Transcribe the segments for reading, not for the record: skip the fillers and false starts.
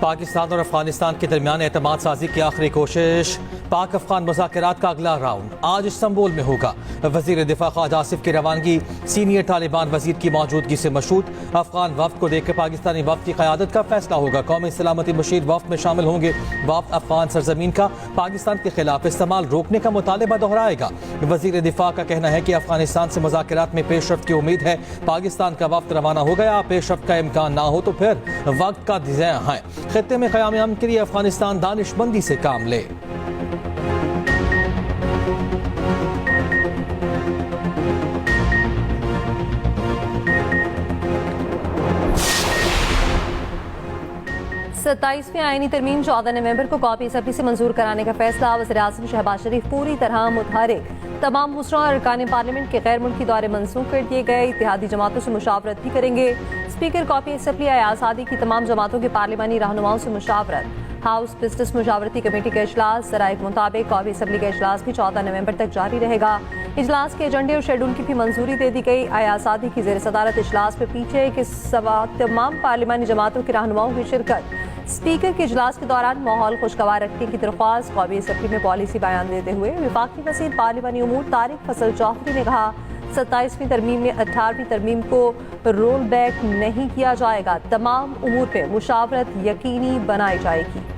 पाकिस्तान और अफगानिस्तान के दरमियान एतमाद साजी की आखिरी कोशिश। पाक अफगान मुज़ाकरात का अगला राउंड आज इस्तांबुल में होगा। वज़ीर दिफा ख्वाजा आसिफ की रवानगी सीनियर तालिबान वज़ीर की मौजूदगी से मशहूद। अफगान वफ्द को देखकर पाकिस्तानी वफ्द की क़यादत का फैसला होगा। कौमी सलामती मुशीर वफ्द में शामिल होंगे। वफ्द अफगान सरजमीन का पाकिस्तान के खिलाफ इस्तेमाल रोकने का मुतालबा दोहराएगा। वज़ीर दिफा का कहना है कि अफगानिस्तान से मुज़ाकरात में पेशरफ्त की उम्मीद है। पाकिस्तान का वफ्द रवाना हो गया। पेशरफ्त का इम्कान ना हो तो फिर वक्त का ज़िया है। खित्ते में क़याम अमन के लिए अफगानिस्तान दानिशमंदी से काम ले। सत्ताईसवीं आईनी तरमीम 14 नवंबर को कौमी असम्बली से मंजूर कराने का फैसला। वज़ीर-ए-आज़म शहबाज शरीफ पूरी तरह मुतहरिक। तमाम मुसरा और अरकान पार्लियामेंट के गैर मुल्की दौरे मनसूख कर दिए गए। इत्तेहादी जमातों से मुशावरत भी करेंगे। स्पीकर कौमी असम्बली आज़ादी की तमाम जमातों के पार्लिमानी रहनुमाओं से मुशावरत। हाउस बिजनेस मुशावरती कमेटी का इजलास। ज़राए के मुताबिक कौमी असम्बली का इजलास भी 14 नवंबर तक जारी रहेगा। इजलास के एजेंडे और शेड्यूल की भी मंजूरी दे दी गई। आज़ादी की ज़ेर सदारत इजलास में पीछे के तमाम पार्लिमानी जमातों के रहनुमाओं की शिरकत। स्पीकर के इजलास के दौरान माहौल खुशगवार रखने की दरख्वास्त। कौमी असम्बली में पॉलिसी बयान देते हुए वफाकी वज़ीर पार्लिमानी उमूर तारिक फजल चौधरी ने कहा, 27वीं तरमीम में 18वीं तरमीम को रोल बैक नहीं किया जाएगा। तमाम उमूर पर मुशावरत यकीनी बनाई जाएगी।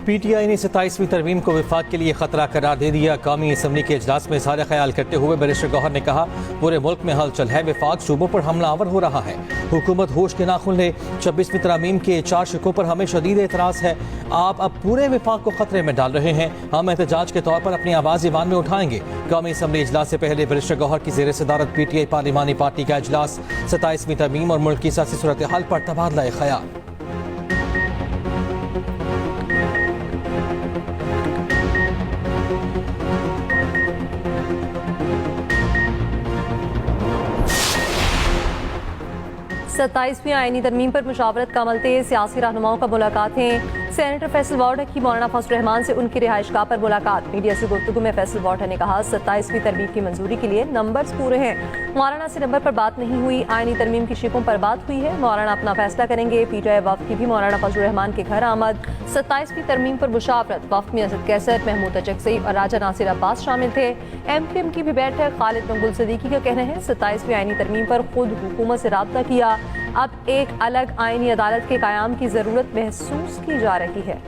PTI ने 27वीं तरमीम को विफाक के लिए खतरा करार दे दिया। कौमी असम्बली के इजलास में इज़हार ख्याल करते हुए बैरिस्टर गौहर ने कहा, पूरे मुल्क में हलचल है। विफाक सूबों पर हमलावर हो रहा है। हुकूमत होश के नाखुन ले। 26वीं तरमीम के 4 शिकों पर हमें शदीद एतराज़ है। आप अब पूरे विफाक को खतरे में डाल रहे हैं। हम एहतजाज के तौर पर अपनी आवाज़ ईवान में उठाएंगे। कौमी असम्बली इजलास से पहले बैरिस्टर गौहर की ज़ेर सदारत PTI पार्लिमानी पार्टी का इजलास। 27वीं तरमीम और मुल्क की सियासी सूरत हाल पर तबादला ख्याल। सत्ताईसवीं आईनी तरमीम पर मुशावरत का अमल तेज। सियासी रहनुमाओं का मुलाकातें। सेनेटर फैसल वार्डर की मौलाना फजल रहमान से उनकी रिहाइशगाह पर मुलाकात। मीडिया से गुफ्तगू में फैसल वार्डर ने कहा, 27वीं तरमीम की मंजूरी के लिए नंबर्स पूरे हैं। मौलाना से नंबर पर बात नहीं हुई। आईनी तरमीम की शिकों पर बात हुई है। मौलाना अपना फैसला करेंगे। PTI वफ्द की भी मौलाना फजल रहमान के घर आमद। 27वीं तरमीम पर मुशावरत। वफ्द में असद कैसर, महमूद अचकज़ई और राजा नासिर अब्बास शामिल थे। MQM की भी बैठक। खालिद मंगुल सदीकी का कहना है, 27वीं आईनी तरमीम पर खुद हुकूमत से राब्ता किया। अब एक अलग आईनी अदालत के क़याम की ज़रूरत महसूस की जा रही है।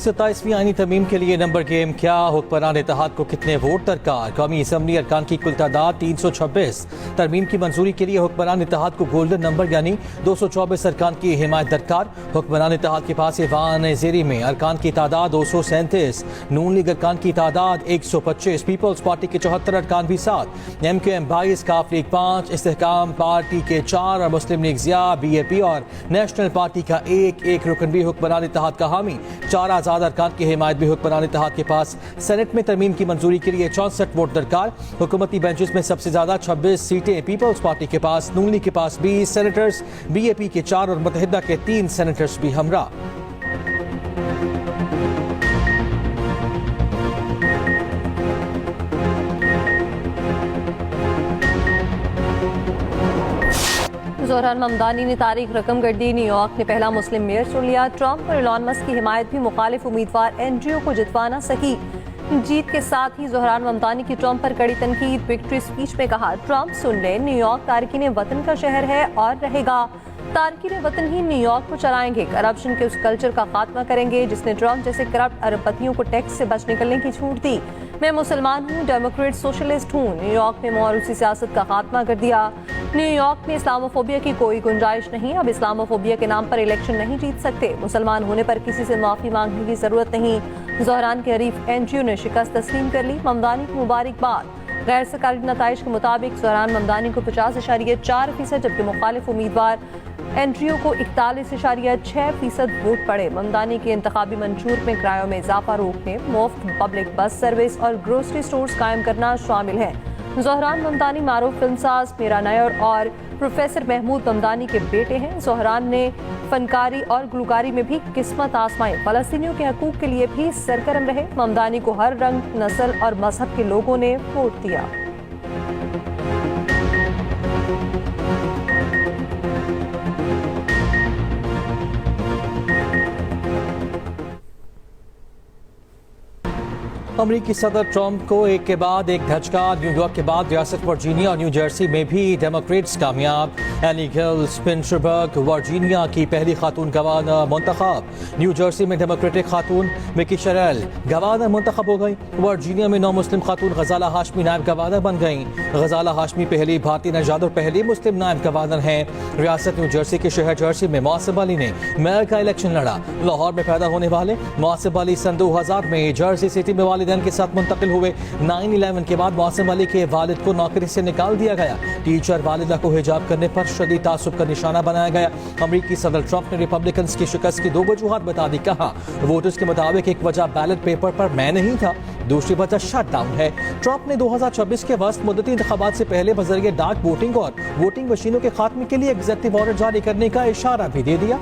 सत्ताईसवीं आईनी तरमीम के लिए नंबर गेम क्या? हुक्मरान इत्तेहाद को कितने वोट दरकार? कौमी असम्बली अरकान की कुल तादाद 326। तरमीम की मंजूरी के लिए हुक्मरान इत्तेहाद को गोल्डन नंबर यानी 224 अरकान की हिमायत दरकार। हुक्मरान इत्तेहाद के पास ईवान ज़ेरी में अरकान की तादाद 237। नून लीग अरकान की तादाद 125। पीपल्स पार्टी के 74 अरकान भी 7। MQM 22, काफ लीग 5, इस्तेहकाम पार्टी के 4 और मुस्लिम लीग ज़िया, BAP और नेशनल पार्टी का एक रुकन भी हुक्मरान इत्तेहाद का हामी। 4 आज़ाद अरकान की हिमायत भी हुक्मरान इत्तेहाद के पास। सेनेट में तरमीम की मंजूरी के लिए 64 वोट दरकार। हुकूमती बेंचेस में सबसे ज्यादा 26 सीटें पीपल्स पार्टी के पास, नून लीग के पास 20 सेनेटर्स, BAP के 4 और मुत्तहिदा के 3 सेनेटर्स भी हमरा। ज़ोहरान ममदानी ने तारीख रकम कर दी। न्यूयॉर्क ने पहला मुस्लिम मेयर चुन लिया। ट्रंप और एलन मस्क की हिमायत भी मुखालिफ उम्मीदवार एंड्रयू को जितवा न सकी। जीत के साथ ही ज़ोहरान ममदानी की ट्रंप पर कड़ी तनकीद। विक्ट्री स्पीच में कहा, ट्रंप सुन ले, न्यूयॉर्क तारकीन वतन का शहर है और रहेगा। तारकीन वतन ही न्यूयॉर्क को चलाएंगे। करप्शन के उस कल्चर का खात्मा करेंगे जिसने ट्रंप जैसे करप्ट अरबपतियों को टैक्स से बच निकलने की छूट दी। मैं मुसलमान हूँ, डेमोक्रेट सोशलिस्ट हूँ। न्यूयॉर्क में मौरूसी सियासत का खात्मा कर दिया। न्यूयॉर्क में इस्लामोफोबिया की कोई गुंजाइश नहीं। अब इस्लामोफोबिया के नाम पर इलेक्शन नहीं जीत सकते। मुसलमान होने पर किसी से माफी मांगने की जरूरत नहीं। ज़ोहरान के हरीफ एंड्रयू ने शिकस्त तस्लीम कर ली। ममदानी को मुबारकबाद। गैर सरकारी नताइज के मुताबिक ज़ोहरान ममदानी को 50.4%, जबकि मुखालिफ उम्मीदवार एनडीओ को 41.6% वोट पड़े। ममदानी के इंतखाबी मंशूर में किरायों में इजाफा रोकने, मुफ्त पब्लिक बस सर्विस और ग्रोसरी स्टोर्स कायम करना शामिल है। ज़ोहरान ममदानी मारूफ फिल्मसाज मीरा नायर और प्रोफेसर महमूद ममदानी के बेटे हैं। ज़ोहरान ने फनकारी और गुलकारी में भी किस्मत आजमाई। फ़लस्तीनियों के हकूक़ के लिए भी सरगर्म रहे। ममदानी को हर रंग, नस्ल और मजहब के लोगों ने वोट दिया। अमरीकी सदर ट्रंप को एक के बाद एक धचका। न्यूयॉर्क के बाद रियासत वर्जीनिया और न्यू जर्सी में भी डेमोक्रेट्स कामयाब। एली स्पिनसबर्ग वर्जीनिया की पहली खातून गवर्नर मुंतखब। न्यू जर्सी में डेमोक्रेटिक खातून मिकी शेरेल गवर्नर मुंतखब हो गई। वर्जीनिया में 9 मुस्लिम खातून गजाला हाशमी नायब गवर्नर बन गई। गजाला हाशमी पहली भारतीय नजाद और पहली मुस्लिम नायब गवर्नर हैं। रियासत न्यू जर्सी के शहर जर्सी में मौसिफ अली ने मेयर का इलेक्शन लड़ा। लाहौर में पैदा होने वाले मौसिफ अली सन 2000 में जर्सी सिटी में वालिदैन के साथ मुंतकिल हुए। 9/11 के बाद मौसिफ अली के वालिद को नौकरी से निकाल दिया गया। टीचर वालिदा को हिजाब करने पर शदीद तासुब का निशाना बनाया गया। अमरीकी सदर ट्रंप ने रिपब्लिकन्स की शिकस्त की 2 वजूहात बता दी। कहा वोटर्स के मुताबिक एक वजह बैलेट पेपर पर मैं नहीं था, दूसरी वजह शटडाउन है। ट्रंप ने 2026 के वस्त मुद्दती इंतखाबात से पहले बजरिए डाक वोटिंग और वोटिंग मशीनों के खात्मे के लिए एग्जेक्टिव ऑर्डर जारी करने का इशारा भी दे दिया।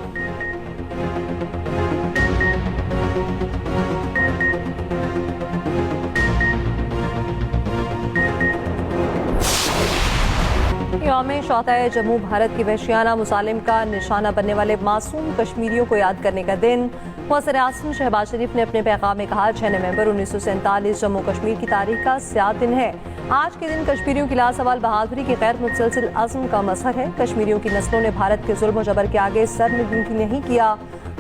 यौम शौहदाए जम्मू भारत की वहशियाना मुसालिम का निशाना बनने वाले मासूम कश्मीरियों को याद करने का दिन। वज़ीर आज़म शहबाज शरीफ ने अपने पैगाम में कहा 6 नवंबर 1947 जम्मू कश्मीर की तारीख का स्याह दिन है। आज के दिन कश्मीरियों की लासवाल बहादुरी की गैर मुतसलसिल अज़्म का मज़हर है। कश्मीरियों की नस्लों ने भारत के जुल्म जबर के आगे सर नहीं किया।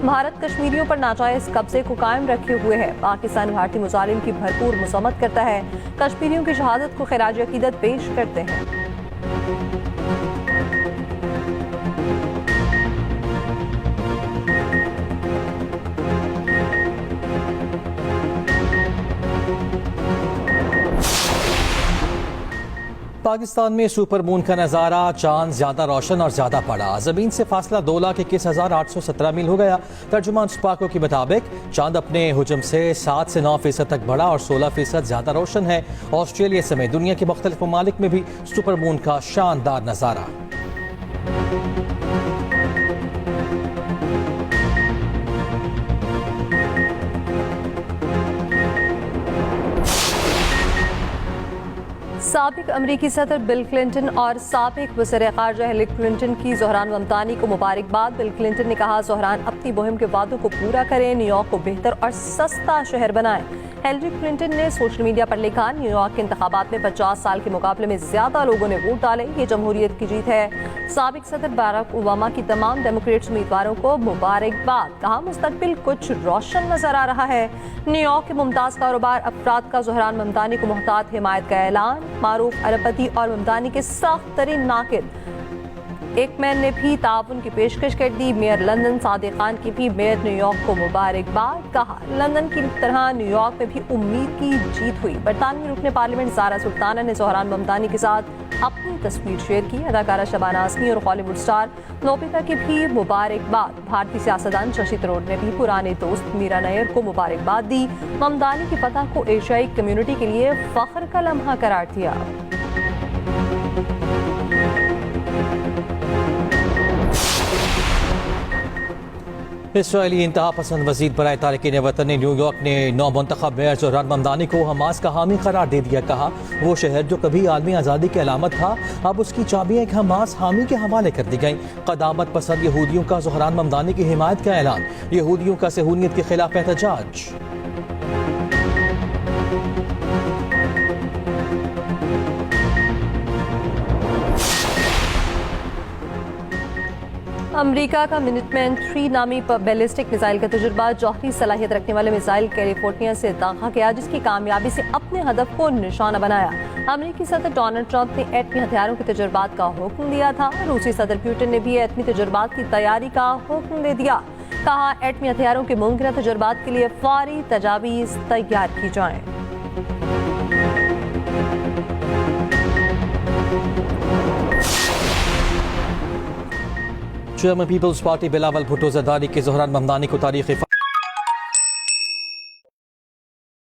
भारत कश्मीरियों पर नाजायज कब्जे को कायम रखे हुए है। पाकिस्तान भारतीय मुजालिम की भरपूर मज़म्मत करता है। कश्मीरियों की शहादत को खिराज अकीदत पेश करते हैं। पाकिस्तान में सुपर मून का नज़ारा, चांद ज्यादा रोशन और ज्यादा पड़ा। जमीन से फासला 2,21,817 मील हो गया। तर्जुमान स्पाको के मुताबिक चांद अपने हुजम से 7 से 9% तक बढ़ा और 16% ज्यादा रोशन है। ऑस्ट्रेलिया समेत दुनिया के मुख्तलिफ ममालिक में भी सुपर मून का शानदार नज़ारा। साबिक अमरीकी सदर बिल क्लिंटन और साबिक वज़ीर ख़ारजा हिलेरी क्लिंटन की ज़ोहरान ममदानी को मुबारकबाद। बिल क्लिंटन ने कहा ज़ोहरान अपनी मुहिम के वादों को पूरा करें, न्यूयॉर्क को बेहतर और सस्ता शहर बनाएं। हिलेरी क्लिंटन ने सोशल मीडिया पर लिखा न्यूयॉर्क के इंतखाबात में 50 साल के मुकाबले में ज्यादा लोगों ने वोट डाले, ये जमहूरियत की जीत है। साबिक सदर बराक ओबामा की तमाम डेमोक्रेट्स उम्मीदवारों को मुबारकबाद। कहा मुस्तकबिल कुछ रोशन नजर आ रहा है। न्यूयॉर्क के मुमताज कारोबार अफराद का ज़ोहरान ममदानी को मुहतात हिमायत का ऐलान। मारूफ अरबपति और ममदानी के सख्त तरीन नाकिद एकमैन ने भी ताउन की पेशकश कर दी। मेयर लंदन सादिक खान की भी मेयर न्यूयॉर्क को मुबारकबाद। कहा लंदन की तरह न्यूयॉर्क में भी उम्मीद की जीत हुई। बरतानवी रुकने पार्लियामेंट ज़ारा सुल्ताना ने ज़ोहरान ममदानी के साथ अपनी तस्वीर शेयर की। अदाकारा शबाना आज़मी और बॉलीवुड स्टार नोबिता की भी मुबारकबाद। भारतीय सियासतदान शशि थरूर ने भी पुराने दोस्त मीरा नायर को मुबारकबाद दी। ममदानी की फतह को एशियाई कम्युनिटी के लिए फख्र का लम्हा करार दिया। इसराइली इंतहा पसंद वजीर बराए तारिकीन वतन ने न्यूयॉर्क ने 9 मुंतखब मेयर ज़ोहरान ममदानी को हमास का हामी करार दे दिया। कहा वो शहर जो कभी आलमी आज़ादी की अलामत था अब उसकी चाबियां एक हमास हामी के हवाले कर दी गई। क़दामत पसंद यहूदियों का ज़ोहरान ममदानी की हिमायत का ऐलान। यहूदियों का सहूनियत के खिलाफ एहतजाज। अमेरिका का मिनटमैन 3 नामी बैलिस्टिक मिसाइल का तजुर्बा जौहरी सलाहियत रखने वाले मिसाइल कैलिफोर्निया से दागा गया, जिसकी कामयाबी से अपने हदफ को निशाना बनाया। अमेरिकी सदर डोनाल्ड ट्रंप ने एटमी हथियारों के तजुर्बात का हुक्म दिया था। रूसी सदर पुतिन ने भी एटमी तजुर्बात की तैयारी का हुक्म दे दिया। कहा एटमी हथियारों के मुमकिन तजुर्बात के लिए फौरी तजावीज़ तैयार की जाएं। Chairman People's Party Bilawal Bhutto Zardari के ज़ोहरान महमदानी को तारीख़